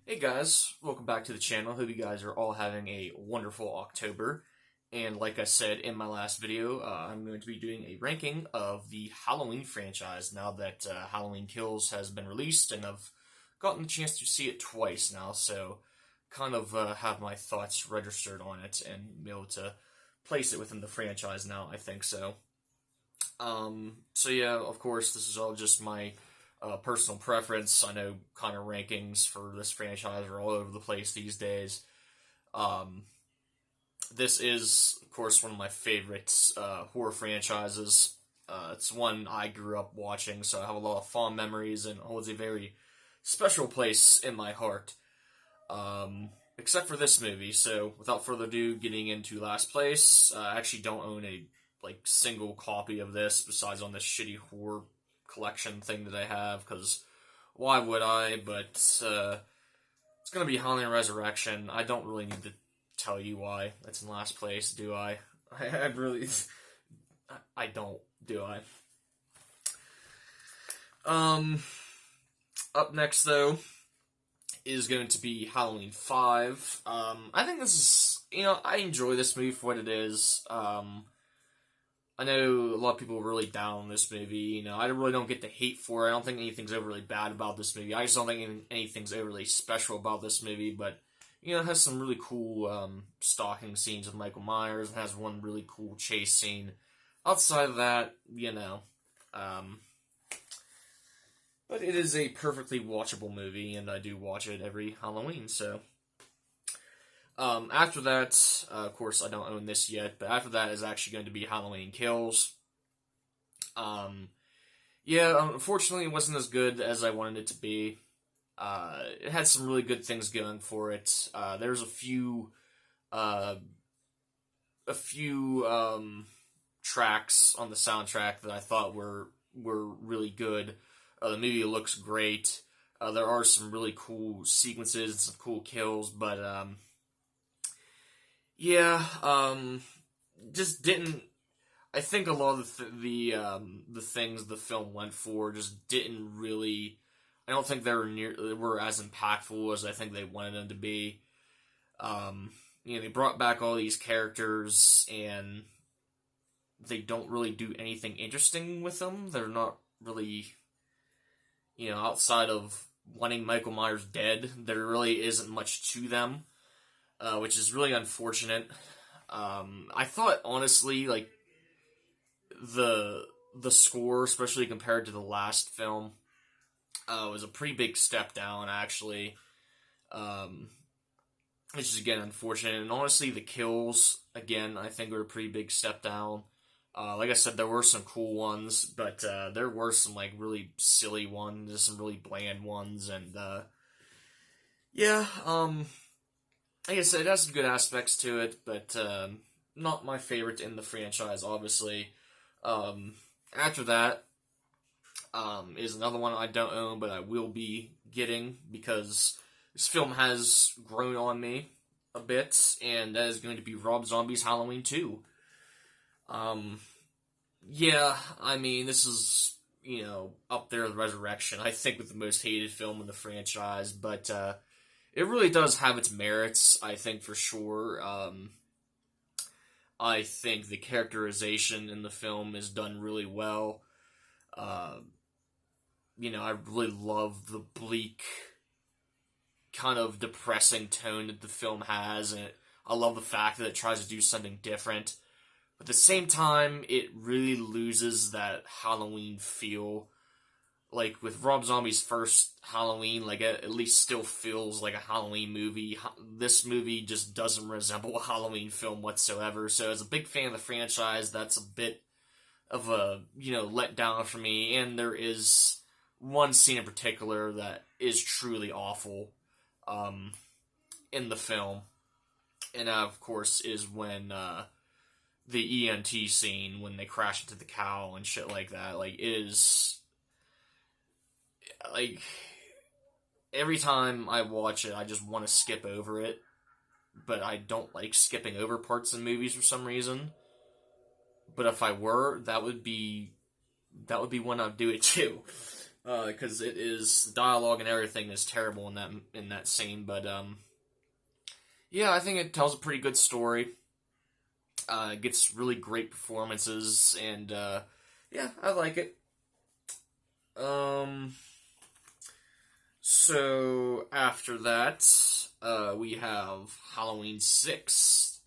Hey guys, welcome back to the channel. Hope you guys are all having a wonderful October. And like I said in my last video, I'm going to be doing a ranking of the Halloween franchise now that Halloween Kills has been released, and I've gotten the chance to see it twice now, so kind of have my thoughts registered on it and be able to place it within the franchise now, I think so. So yeah, of course, this is all just my personal preference. I know kind of rankings for this franchise are all over the place these days. Um, this is, of course, one of my favorite horror franchises. It's one I grew up watching, so I have a lot of fond memories and holds a very special place in my heart. Except for this movie. So, without further ado, getting into last place. I actually don't own a single copy of this besides on this shitty horror collection thing that I have, because why would I? But it's gonna be Halloween Resurrection. I don't really need to tell you why it's in last place, do I? I really, I don't, do I? Up next though is going to be Halloween 5. I think this is, I enjoy this movie for what it is. I know a lot of people are really down on this movie. I really don't get the hate for it. I don't think anything's overly bad about this movie. I just don't think anything's overly special about this movie. But, it has some really cool stalking scenes with Michael Myers. It has one really cool chase scene. Outside of that, but it is a perfectly watchable movie, and I do watch it every Halloween, so. After that, of course, I don't own this yet, but after that is actually going to be Halloween Kills. Unfortunately, it wasn't as good as I wanted it to be. It had some really good things going for it. There's a few tracks on the soundtrack that I thought were really good. The movie looks great. There are some really cool sequences and some cool kills, but just didn't. I think a lot of the things the film went for just didn't really. I don't think they were as impactful as I think they wanted them to be. They brought back all these characters, and they don't really do anything interesting with them. They're not really, outside of wanting Michael Myers dead, there really isn't much to them. Which is really unfortunate. I thought, honestly, the score, especially compared to the last film, was a pretty big step down, actually. Which is, again, unfortunate. And honestly, the kills, again, I think were a pretty big step down. Like I said, there were some cool ones, but there were some, really silly ones, some really bland ones, and, like I said, it has some good aspects to it, but not my favorite in the franchise, obviously. After that is another one I don't own, but I will be getting, because this film has grown on me a bit, and that is going to be Rob Zombie's Halloween 2. This is, up there with Resurrection, I think, with the most hated film in the franchise, but it really does have its merits, I think, for sure. I think the characterization in the film is done really well. I really love the bleak, kind of depressing tone that the film has, and I love the fact that it tries to do something different. But at the same time, it really loses that Halloween feel. With Rob Zombie's first Halloween, it at least still feels like a Halloween movie. This movie just doesn't resemble a Halloween film whatsoever. So as a big fan of the franchise, that's a bit of a, letdown for me. And there is one scene in particular that is truly awful in the film. And that, of course, is when the EMT scene, when they crash into the cow and shit like that. It is... every time I watch it, I just want to skip over it, but I don't like skipping over parts in movies for some reason. But if I were, that would be when I'd do it too. because it is, the dialogue and everything is terrible in that scene. But yeah, I think it tells a pretty good story. It gets really great performances, and yeah, I like it. So after that, we have Halloween 6.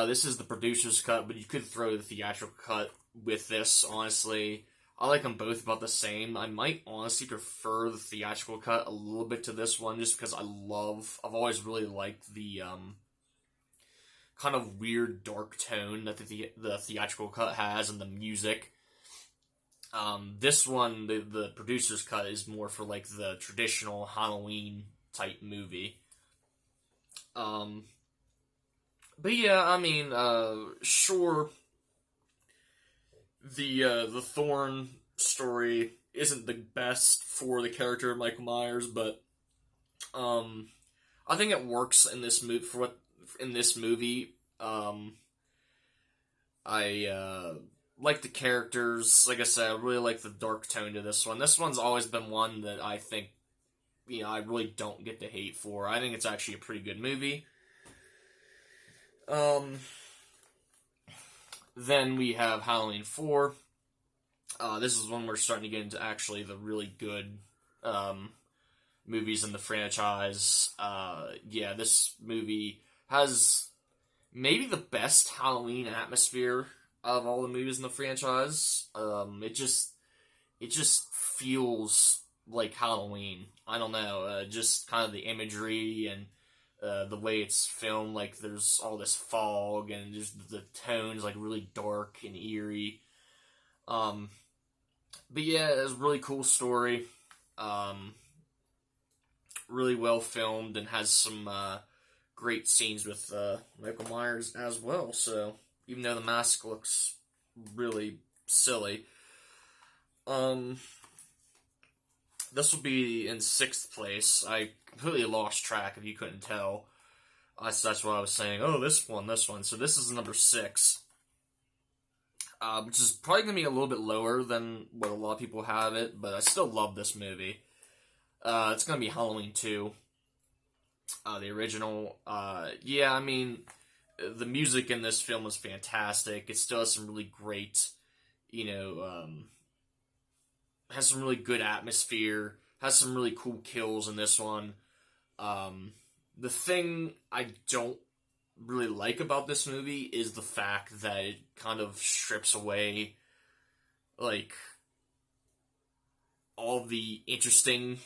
This is the producer's cut, but you could throw the theatrical cut with this, honestly. I like them both about the same. I might honestly prefer the theatrical cut a little bit to this one, just because I've always really liked the kind of weird dark tone that the theatrical cut has, and the music. This one, the producer's cut, is more for like the traditional Halloween type movie. But yeah, I mean, sure, the Thorn story isn't the best for the character of Michael Myers, but I think it works in this movie in this movie. I like the characters. Like I said, I really like the dark tone to this one. This one's always been one that I think, I really don't get to hate for. I think it's actually a pretty good movie. Then we have Halloween 4. This is when we're starting to get into actually the really good movies in the franchise. Yeah, this movie has maybe the best Halloween atmosphere of all the movies in the franchise. It just feels like Halloween. I don't know, just kind of the imagery and the way it's filmed. Like, there's all this fog and just the tones like really dark and eerie. But yeah, it's a really cool story. Really well filmed, and has some great scenes with Michael Myers as well. So even though the mask looks really silly, this will be in 6th place. I completely lost track, if you couldn't tell. So that's why I was saying, oh, this one. So this is number 6. Which is probably going to be a little bit lower than what a lot of people have it, but I still love this movie. It's going to be Halloween 2. The original. Yeah, I mean, the music in this film was fantastic. It still has some really great, has some really good atmosphere, has some really cool kills in this one. The thing I don't really like about this movie is the fact that it kind of strips away, like, all the interesting,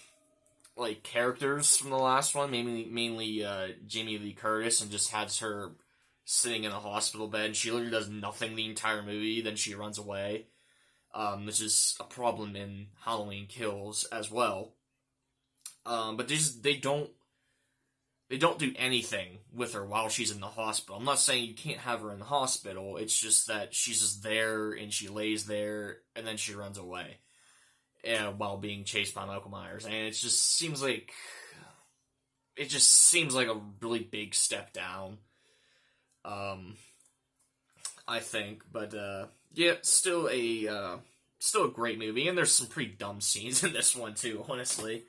like, characters from the last one, mainly Jamie Lee Curtis, and just has her sitting in a hospital bed. She literally does nothing the entire movie, then she runs away, which is a problem in Halloween Kills as well. But they don't do anything with her while she's in the hospital. I'm not saying you can't have her in the hospital, it's just that she's just there, and she lays there, and then she runs away while being chased by Michael Myers. And it just seems like a really big step down, I think. But yeah, still a great movie, and there's some pretty dumb scenes in this one too, honestly.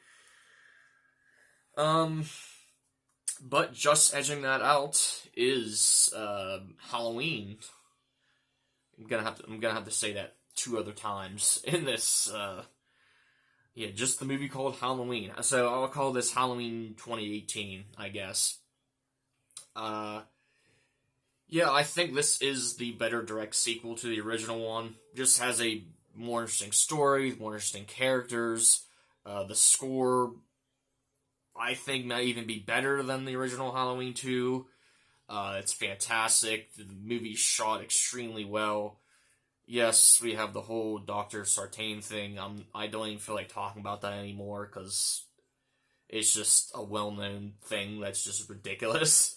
But just edging that out is Halloween. I'm gonna have to say that 2 other times in this. Yeah, just the movie called Halloween. So I'll call this Halloween 2018, I guess. Yeah, I think this is the better direct sequel to the original one. Just has a more interesting story, more interesting characters. The score, I think, might even be better than the original Halloween 2. It's fantastic. The movie's shot extremely well. Yes, we have the whole Dr. Sartain thing. I don't even feel like talking about that anymore, because it's just a well-known thing that's just ridiculous.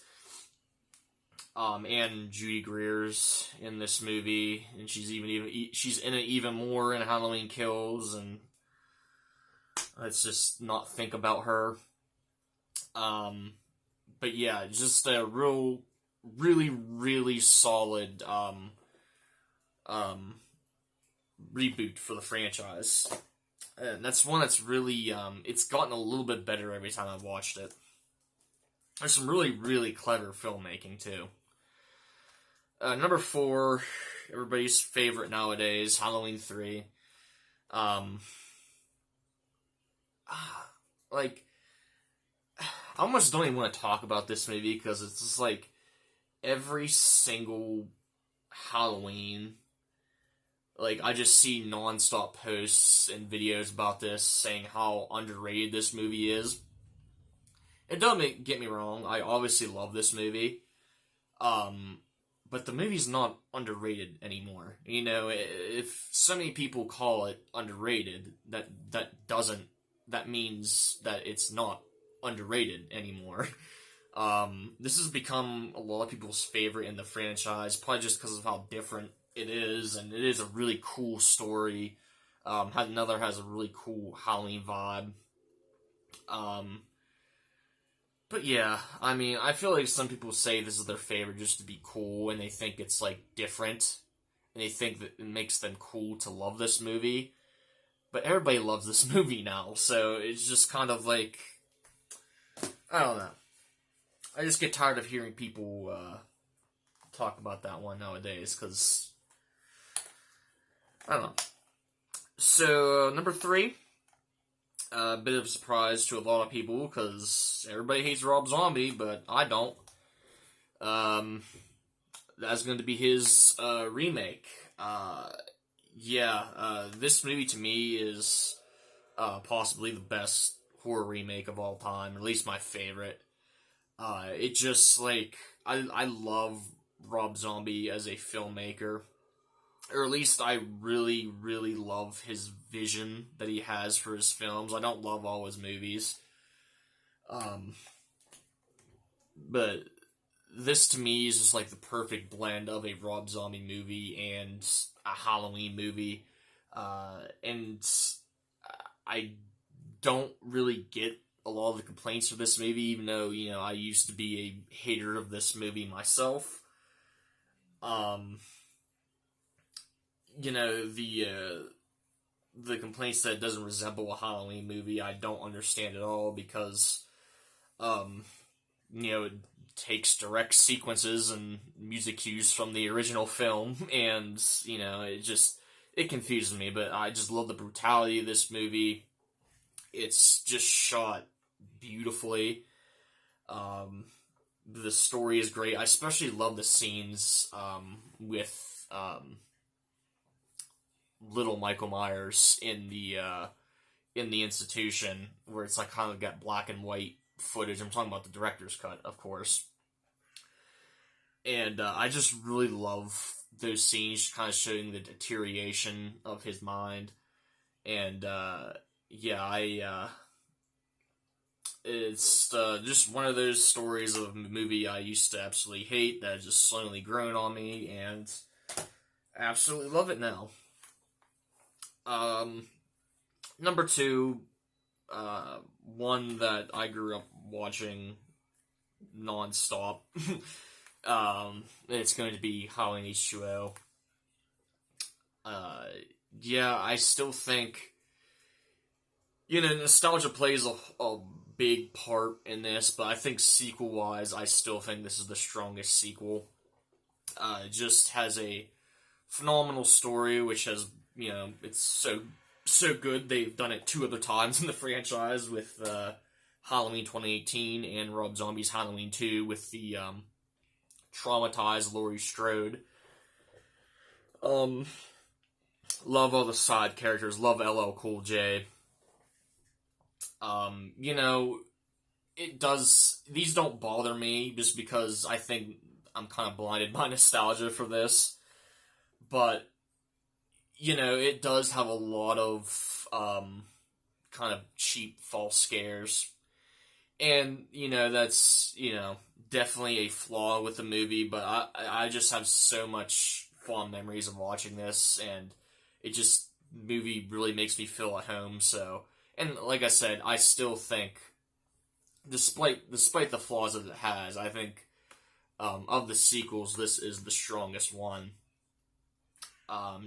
And Judy Greer's in this movie, and she's in it even more in Halloween Kills, and let's just not think about her. But yeah, just a really, really solid reboot for the franchise. And that's one that's really, it's gotten a little bit better every time I've watched it. There's some really, really clever filmmaking, too. Number 4, everybody's favorite nowadays, Halloween 3. Like, I almost don't even want to talk about this movie because it's just like every single Halloween, like, I just see non-stop posts and videos about this saying how underrated this movie is. It doesn't get me wrong, I obviously love this movie. But the movie's not underrated anymore. You know, if so many people call it underrated, that means that it's not underrated anymore. This has become a lot of people's favorite in the franchise, probably just because of how different it is, and it is a really cool story. Another has a really cool Halloween vibe. But yeah, I mean, I feel like some people say this is their favorite just to be cool, and they think it's, like, different, and they think that it makes them cool to love this movie. But everybody loves this movie now, so it's just kind of like, I don't know. I just get tired of hearing people talk about that one nowadays, because, I don't know. So, number 3, a bit of a surprise to a lot of people, because everybody hates Rob Zombie, but I don't. That's going to be his remake. This movie to me is possibly the best horror remake of all time, or at least my favorite. It just, like, I love Rob Zombie as a filmmaker. Or at least I really, really love his vision that he has for his films. I don't love all his movies. But this to me is just like the perfect blend of a Rob Zombie movie and a Halloween movie. And I don't really get a lot of the complaints for this movie, even though, you know, I used to be a hater of this movie myself. You know, the complaints that it doesn't resemble a Halloween movie, I don't understand at all, because, you know, it takes direct sequences and music cues from the original film, and, you know, it confuses me, but I just love the brutality of this movie. It's just shot beautifully. The story is great. I especially love the scenes, with, little Michael Myers in the institution, where it's like kind of got black and white footage. I'm talking about the director's cut, of course. And I just really love those scenes, kind of showing the deterioration of his mind. And it's just one of those stories of a movie I used to absolutely hate that has just slowly grown on me, and I absolutely love it now. Number 2, one that I grew up watching non-stop. It's going to be Halloween H2O. I still think, you know, nostalgia plays a big part in this, but I think sequel-wise, I still think this is the strongest sequel. It just has a phenomenal story, which has, you know, it's so good. They've done it 2 other times in the franchise, with Halloween 2018 and Rob Zombie's Halloween 2 with the traumatized Laurie Strode. Love all the side characters. Love LL Cool J. You know, these don't bother me just because I think I'm kind of blinded by nostalgia for this. But, you know, it does have a lot of kind of cheap false scares. And, you know, that's, you know, definitely a flaw with the movie, but I just have so much fond memories of watching this, and movie really makes me feel at home, so, and like I said, I still think, despite the flaws that it has, I think, of the sequels, this is the strongest one.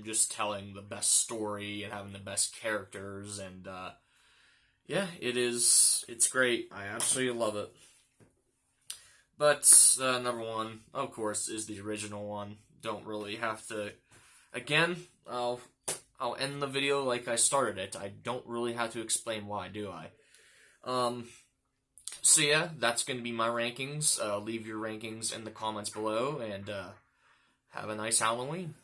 just telling the best story and having the best characters, and yeah, it's great. I absolutely love it. But number one, of course, is the original one. Don't really have to. Again, I'll end the video like I started it. I don't really have to explain why, do I? So yeah, that's going to be my rankings. Leave your rankings in the comments below, and have a nice Halloween.